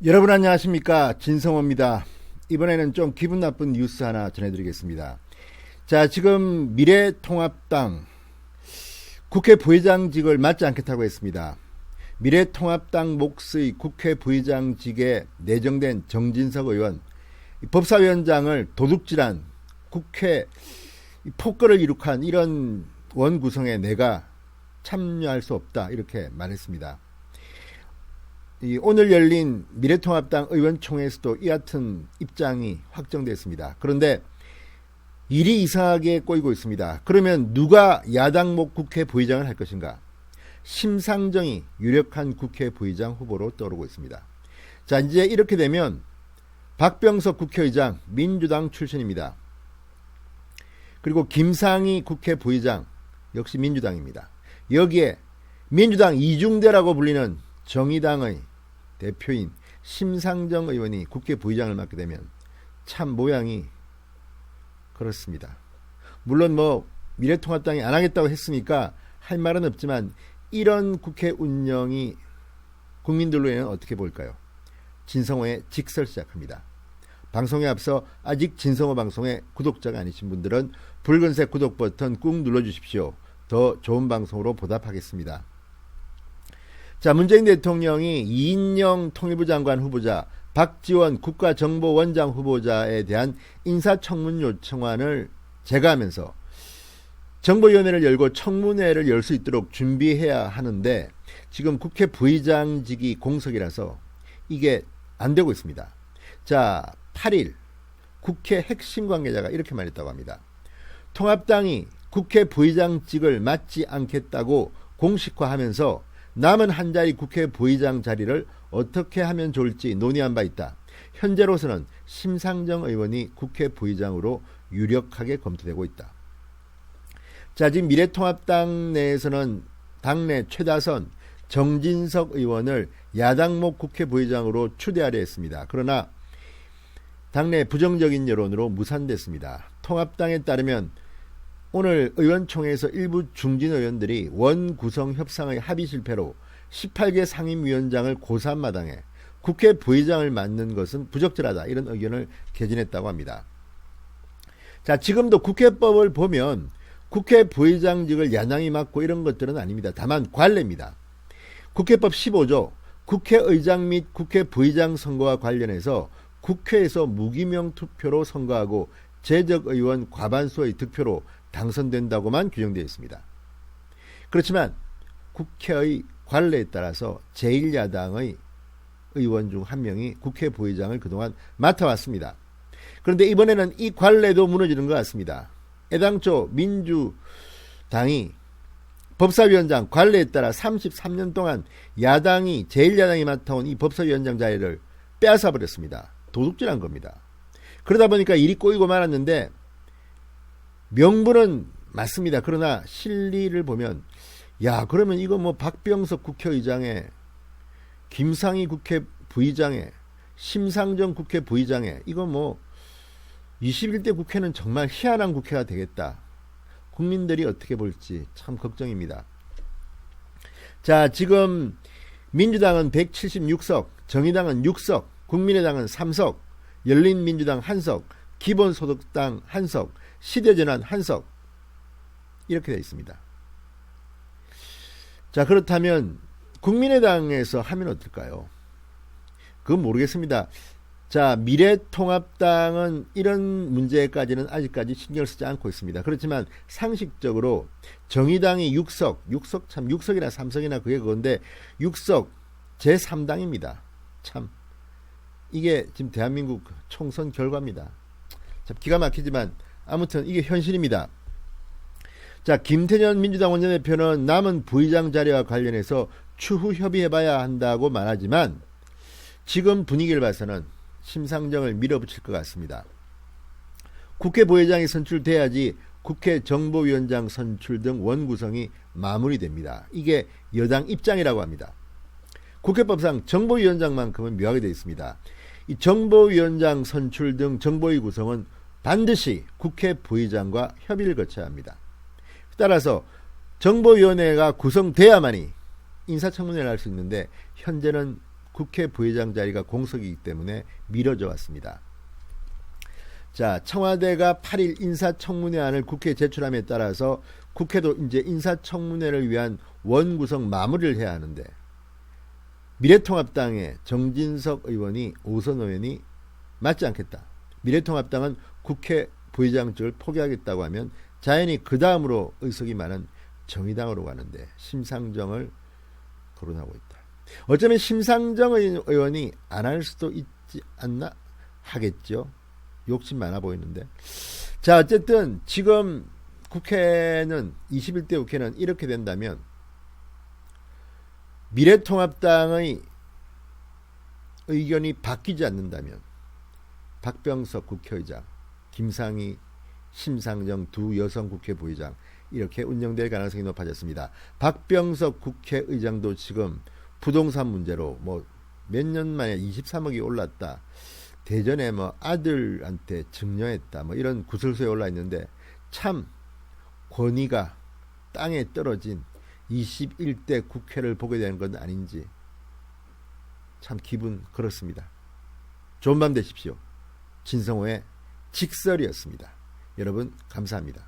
여러분 안녕하십니까, 진성호입니다. 이번에는 좀 기분 나쁜 뉴스 하나 전해드리겠습니다. 자, 지금 미래통합당 국회 부의장직을 맡지 않겠다고 했습니다. 미래통합당 몫의 국회 부의장직에 내정된 정진석 의원, 법사위원장을 도둑질한 국회 폭거를 이룩한 이런 원구성에 내가 참여할 수 없다, 이렇게 말했습니다. 오늘 열린 미래통합당 의원총회에서도 이 같은 입장이 확정됐습니다. 그런데 일이 이상하게 꼬이고 있습니다. 그러면 누가 야당목 국회 부의장을 할 것인가? 심상정이 유력한 국회 부의장 후보로 떠오르고 있습니다. 자, 이제 이렇게 되면 박병석 국회의장 민주당 출신입니다. 그리고 김상희 국회 부의장 역시 민주당입니다. 여기에 민주당 이중대라고 불리는 정의당의 대표인 심상정 의원이 국회 부의장을 맡게 되면 참 모양이 그렇습니다. 물론 미래통합당이 안 하겠다고 했으니까 할 말은 없지만 이런 국회 운영이 국민들로에는 어떻게 볼까요? 진성호의 직설 시작합니다. 방송에 앞서 아직 진성호 방송의 구독자가 아니신 분들은 붉은색 구독 버튼 꾹 눌러주십시오. 더 좋은 방송으로 보답하겠습니다. 자, 문재인 대통령이 이인영 통일부 장관 후보자, 박지원 국가정보원장 후보자에 대한 인사청문 요청안을 제거하면서 정보위원회를 열고 청문회를 열 수 있도록 준비해야 하는데 지금 국회 부의장직이 공석이라서 이게 안 되고 있습니다. 자, 8일 국회 핵심 관계자가 이렇게 말했다고 합니다. 통합당이 국회 부의장직을 맡지 않겠다고 공식화하면서 남은 한 자리 국회 부의장 자리를 어떻게 하면 좋을지 논의한 바 있다. 현재로서는 심상정 의원이 국회 부의장으로 유력하게 검토되고 있다. 자, 지금 미래통합당 내에서는 당내 최다선 정진석 의원을 야당목 국회 부의장으로 추대하려 했습니다. 그러나 당내 부정적인 여론으로 무산됐습니다. 통합당에 따르면 오늘 의원총회에서 일부 중진 의원들이 원구성 협상의 합의 실패로 18개 상임위원장을 고사마당에 국회 부의장을 맡는 것은 부적절하다, 이런 의견을 개진했다고 합니다. 자, 지금도 국회법을 보면 국회 부의장직을 야당이 맡고 이런 것들은 아닙니다. 다만 관례입니다. 국회법 15조 국회의장 및 국회 부의장 선거와 관련해서 국회에서 무기명 투표로 선거하고 재적의원 과반수의 득표로 당선된다고만 규정되어 있습니다. 그렇지만 국회의 관례에 따라서 제1야당의 의원 중 한 명이 국회 부의장을 그동안 맡아왔습니다. 그런데 이번에는 이 관례도 무너지는 것 같습니다. 애당초 민주당이 법사위원장 관례에 따라 33년 동안 야당이 제1야당이 맡아온 이 법사위원장 자리를 빼앗아버렸습니다. 도둑질한 겁니다. 그러다 보니까 일이 꼬이고 말았는데 명분은 맞습니다. 그러나 실리를 보면 그러면 이거 박병석 국회의장에 김상희 국회 부의장에 심상정 국회 부의장에 이거 21대 국회는 정말 희한한 국회가 되겠다. 국민들이 어떻게 볼지 참 걱정입니다. 자, 지금 민주당은 176석, 정의당은 6석, 국민의당은 3석, 열린민주당 1석, 기본소득당 1석, 시대전환 1석, 이렇게 되어 있습니다. 자, 그렇다면 국민의당에서 하면 어떨까요? 그건 모르겠습니다. 자, 미래통합당은 이런 문제까지는 아직까지 신경을 쓰지 않고 있습니다. 그렇지만 상식적으로 정의당이 6석 참 6석이나 3석이나 그건데 6석 제3당입니다. 참 이게 지금 대한민국 총선 결과입니다. 참 기가 막히지만 아무튼 이게 현실입니다. 자, 김태년 민주당 원내대표는 남은 부의장 자리와 관련해서 추후 협의해봐야 한다고 말하지만 지금 분위기를 봐서는 심상정을 밀어붙일 것 같습니다. 국회 부의장이 선출돼야지 국회 정보위원장 선출 등 원구성이 마무리됩니다. 이게 여당 입장이라고 합니다. 국회법상 정보위원장만큼은 묘하게 되어 있습니다. 이 정보위원장 선출 등 정보위 구성은 반드시 국회 부의장과 협의를 거쳐야 합니다. 따라서 정보위원회가 구성돼야만이 인사청문회를 할 수 있는데 현재는 국회 부회장 자리가 공석이기 때문에 미뤄져 왔습니다. 자, 청와대가 8일 인사청문회안을 국회에 제출함에 따라서 국회도 이제 인사청문회를 위한 원구성 마무리를 해야 하는데 미래통합당의 정진석 의원이 오선 의원이 맞지 않겠다. 미래통합당은 국회 부회장직을 포기하겠다고 하면 자연히 그 다음으로 의석이 많은 정의당으로 가는데 심상정을 거론하고 있다. 어쩌면 심상정 의원이 안 할 수도 있지 않나? 하겠죠. 욕심 많아 보이는데. 자, 어쨌든 지금 국회는 21대 국회는 이렇게 된다면 미래통합당의 의견이 바뀌지 않는다면 박병석 국회의장, 김상희, 심상정 두 여성 국회 부의장 이렇게 운영될 가능성이 높아졌습니다. 박병석 국회의장도 지금 부동산 문제로 뭐 몇 년 만에 23억이 올랐다. 대전에 뭐 아들한테 증여했다. 뭐 이런 구설수에 올라 있는데 참 권위가 땅에 떨어진 21대 국회를 보게 되는 건 아닌지 참 기분 그렇습니다. 좋은 밤 되십시오. 진성호의 직설이었습니다. 여러분 감사합니다.